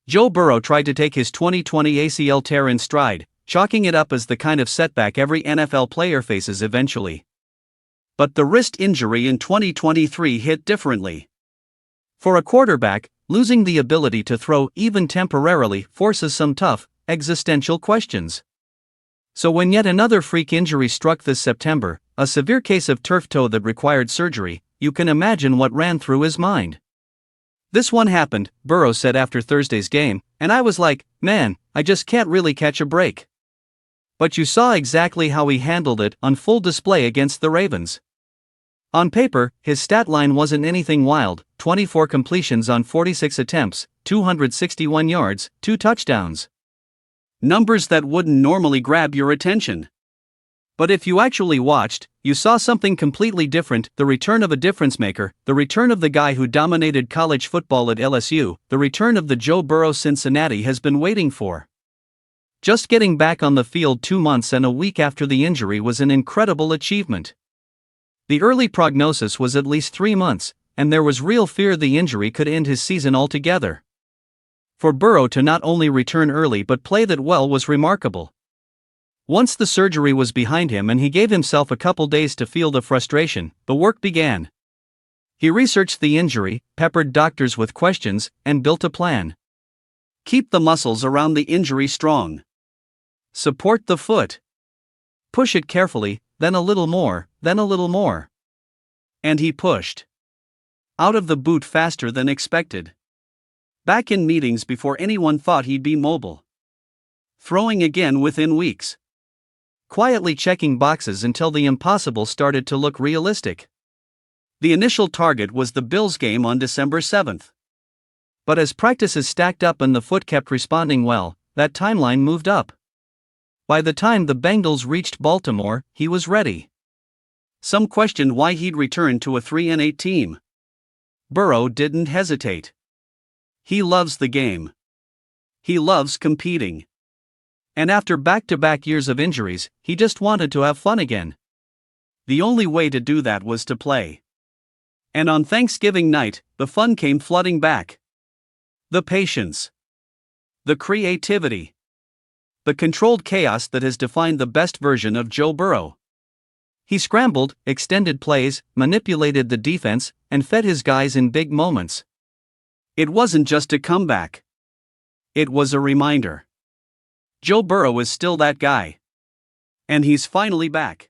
Joe Burrow tried to take his 2020 ACL tear in stride, chalking it up as the kind of setback every NFL player faces eventually. But the wrist injury in 2023 hit differently. For a quarterback, losing the ability to throw, even temporarily, forces some tough, existential questions. So when yet another freak injury struck this September, a severe case of turf toe that required surgery, you can imagine what ran through his mind. "This one happened," Burrow said after Thursday's game, "and I was like, man, I just can't really catch a break." But you saw exactly how he handled it on full display against the Ravens. On paper, his stat line wasn't anything wild: 24 completions on 46 attempts, 261 yards, 2 touchdowns. Numbers that wouldn't normally grab your attention. But if you actually watched, you saw something completely different: the return of a difference maker, the return of the guy who dominated college football at LSU, the return of the Joe Burrow Cincinnati has been waiting for. Just getting back on the field 2 months and a week after the injury was an incredible achievement. The early prognosis was at least 3 months, and there was real fear the injury could end his season altogether. For Burrow to not only return early but play that well was remarkable. Once the surgery was behind him and he gave himself a couple days to feel the frustration, the work began. He researched the injury, peppered doctors with questions, and built a plan. Keep the muscles around the injury strong. Support the foot. Push it carefully, then a little more, then a little more. And he pushed out of the boot faster than expected. Back in meetings before anyone thought he'd be mobile. Throwing again within weeks. Quietly checking boxes until the impossible started to look realistic. The initial target was the Bills game on December 7th. But as practices stacked up and the foot kept responding well, that timeline moved up. By the time the Bengals reached Baltimore, he was ready. Some questioned why he'd return to a 3-8 team. Burrow didn't hesitate. He loves the game. He loves competing. And after back-to-back years of injuries, he just wanted to have fun again. The only way to do that was to play. And on Thanksgiving night, the fun came flooding back. The patience. The creativity. The controlled chaos that has defined the best version of Joe Burrow. He scrambled, extended plays, manipulated the defense, and fed his guys in big moments. It wasn't just a comeback. It was a reminder. Joe Burrow is still that guy. And he's finally back.